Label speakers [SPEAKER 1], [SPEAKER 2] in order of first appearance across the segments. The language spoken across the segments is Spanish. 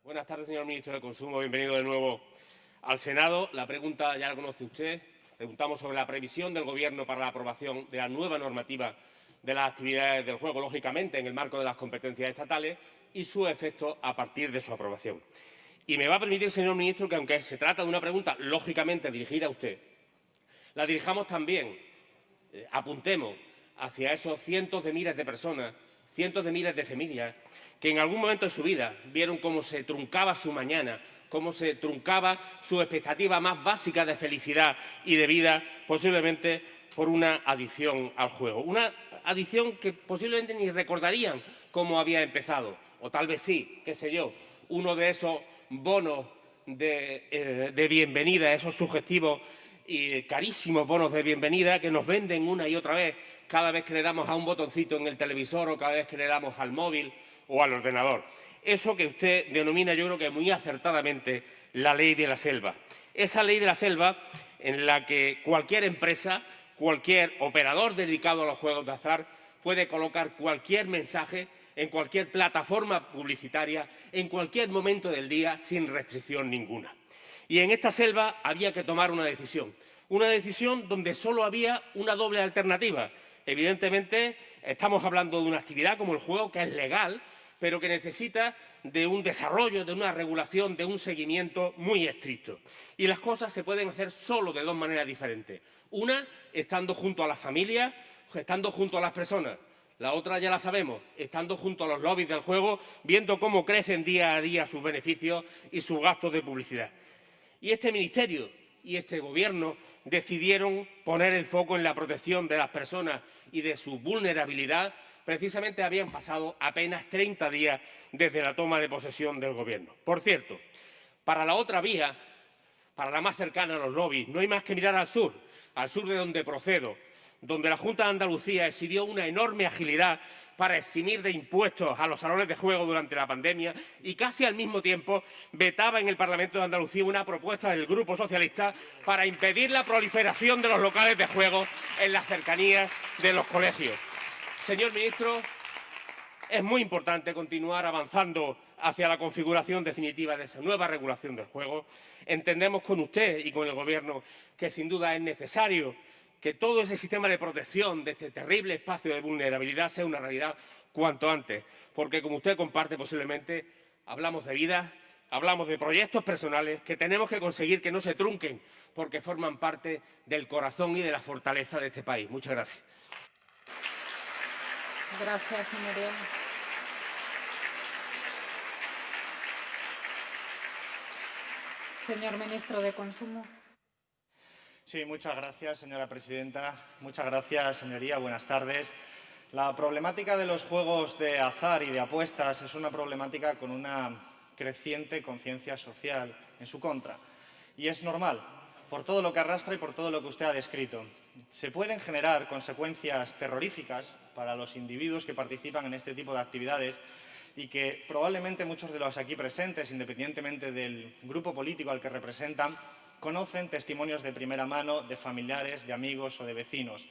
[SPEAKER 1] Buenas tardes, señor ministro de Consumo. Bienvenido de nuevo al Senado. La pregunta ya la conoce usted. Preguntamos sobre la previsión del Gobierno para la aprobación de la nueva normativa de las actividades del juego, lógicamente en el marco de las competencias estatales, y su efecto a partir de su aprobación. Y me va a permitir, señor ministro, que aunque se trata de una pregunta lógicamente dirigida a usted, la dirijamos también, apuntemos hacia esos cientos de miles de personas, cientos de miles de familias que en algún momento de su vida vieron cómo se truncaba su mañana, cómo se truncaba su expectativa más básica de felicidad y de vida, posiblemente por una adicción al juego. Una adicción que posiblemente ni recordarían cómo había empezado, o tal vez sí, qué sé yo, uno de esos bonos de bienvenida, esos sugestivos y carísimos bonos de bienvenida que nos venden una y otra vez cada vez que le damos a un botoncito en el televisor o cada vez que le damos al móvil o al ordenador. Eso que usted denomina, yo creo que muy acertadamente, la ley de la selva. Esa ley de la selva en la que cualquier empresa, cualquier operador dedicado a los juegos de azar puede colocar cualquier mensaje en cualquier plataforma publicitaria, en cualquier momento del día, sin restricción ninguna. Y en esta selva había que tomar una decisión donde solo había una doble alternativa. Evidentemente, estamos hablando de una actividad como el juego, que es legal, pero que necesita de un desarrollo, de una regulación, de un seguimiento muy estricto. Y las cosas se pueden hacer solo de dos maneras diferentes. Una, estando junto a las familias, estando junto a las personas. La otra ya la sabemos, estando junto a los lobbies del juego, viendo cómo crecen día a día sus beneficios y sus gastos de publicidad. Y este ministerio y este Gobierno decidieron poner el foco en la protección de las personas y de su vulnerabilidad. Precisamente habían pasado apenas 30 días desde la toma de posesión del Gobierno. Por cierto, para la otra vía, para la más cercana a los lobbies, no hay más que mirar al sur de donde procedo, donde la Junta de Andalucía exhibió una enorme agilidad para eximir de impuestos a los salones de juego durante la pandemia y casi al mismo tiempo vetaba en el Parlamento de Andalucía una propuesta del Grupo Socialista para impedir la proliferación de los locales de juego en las cercanías de los colegios. Señor ministro, es muy importante continuar avanzando hacia la configuración definitiva de esa nueva regulación del juego. Entendemos con usted y con el Gobierno que sin duda es necesario que todo ese sistema de protección de este terrible espacio de vulnerabilidad sea una realidad cuanto antes, porque como usted comparte posiblemente, hablamos de vidas, hablamos de proyectos personales que tenemos que conseguir que no se trunquen porque forman parte del corazón y de la fortaleza de este país. Muchas gracias.
[SPEAKER 2] Gracias, señoría. Señor ministro de Consumo.
[SPEAKER 3] Sí, muchas gracias, señora presidenta. Muchas gracias, señoría. Buenas tardes. La problemática de los juegos de azar y de apuestas es una problemática con una creciente conciencia social en su contra. Y es normal, por todo lo que arrastra y por todo lo que usted ha descrito. Se pueden generar consecuencias terroríficas para los individuos que participan en este tipo de actividades y que probablemente muchos de los aquí presentes, independientemente del grupo político al que representan, conocen testimonios de primera mano de familiares, de amigos o de vecinos.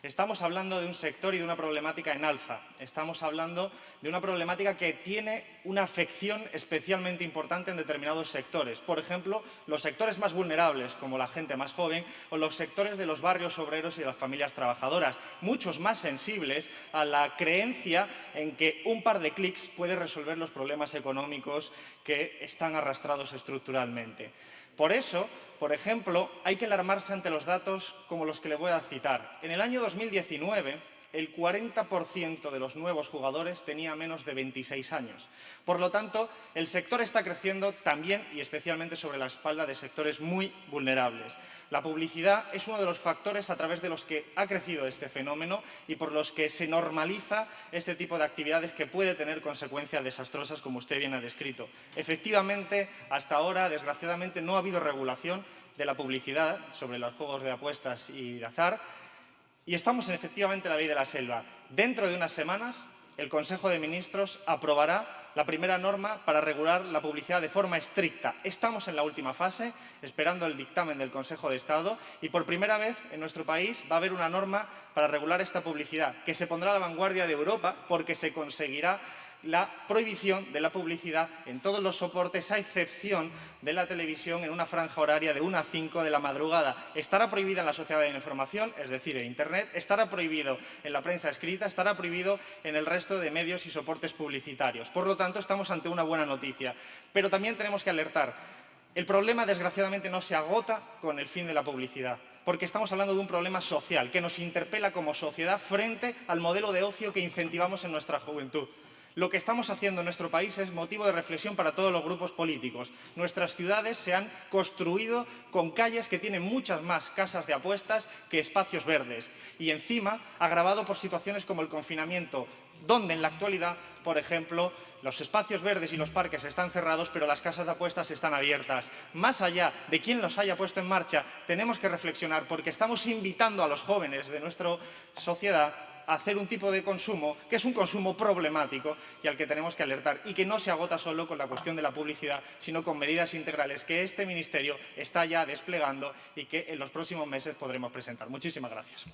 [SPEAKER 3] Estamos hablando de un sector y de una problemática en alza. Estamos hablando de una problemática que tiene una afección especialmente importante en determinados sectores. Por ejemplo, los sectores más vulnerables, como la gente más joven, o los sectores de los barrios obreros y de las familias trabajadoras, muchos más sensibles a la creencia en que un par de clics puede resolver los problemas económicos que están arrastrados estructuralmente. Por eso, por ejemplo, hay que alarmarse ante los datos como los que le voy a citar. En el año 2019, el 40% de los nuevos jugadores tenía menos de 26 años. Por lo tanto, el sector está creciendo también y especialmente sobre la espalda de sectores muy vulnerables. La publicidad es uno de los factores a través de los que ha crecido este fenómeno y por los que se normaliza este tipo de actividades que puede tener consecuencias desastrosas, como usted bien ha descrito. Efectivamente, hasta ahora, desgraciadamente, no ha habido regulación de la publicidad sobre los juegos de apuestas y de azar. Y estamos efectivamente en la ley de la selva. Dentro de unas semanas, el Consejo de Ministros aprobará la primera norma para regular la publicidad de forma estricta. Estamos en la última fase, esperando el dictamen del Consejo de Estado, y por primera vez en nuestro país va a haber una norma para regular esta publicidad, que se pondrá a la vanguardia de Europa porque se conseguirá la prohibición de la publicidad en todos los soportes, a excepción de la televisión en una franja horaria de 1 a 5 de la madrugada. Estará prohibida en la sociedad de la información, es decir, en Internet, estará prohibido en la prensa escrita, estará prohibido en el resto de medios y soportes publicitarios. Por lo tanto, estamos ante una buena noticia. Pero también tenemos que alertar. El problema, desgraciadamente, no se agota con el fin de la publicidad, porque estamos hablando de un problema social que nos interpela como sociedad frente al modelo de ocio que incentivamos en nuestra juventud. Lo que estamos haciendo en nuestro país es motivo de reflexión para todos los grupos políticos. Nuestras ciudades se han construido con calles que tienen muchas más casas de apuestas que espacios verdes y, encima, agravado por situaciones como el confinamiento, donde en la actualidad, por ejemplo, los espacios verdes y los parques están cerrados, pero las casas de apuestas están abiertas. Más allá de quién los haya puesto en marcha, tenemos que reflexionar porque estamos invitando a los jóvenes de nuestra sociedad a hacer un tipo de consumo que es un consumo problemático y al que tenemos que alertar, y que no se agota solo con la cuestión de la publicidad, sino con medidas integrales que este Ministerio está ya desplegando y que en los próximos meses podremos presentar. Muchísimas gracias.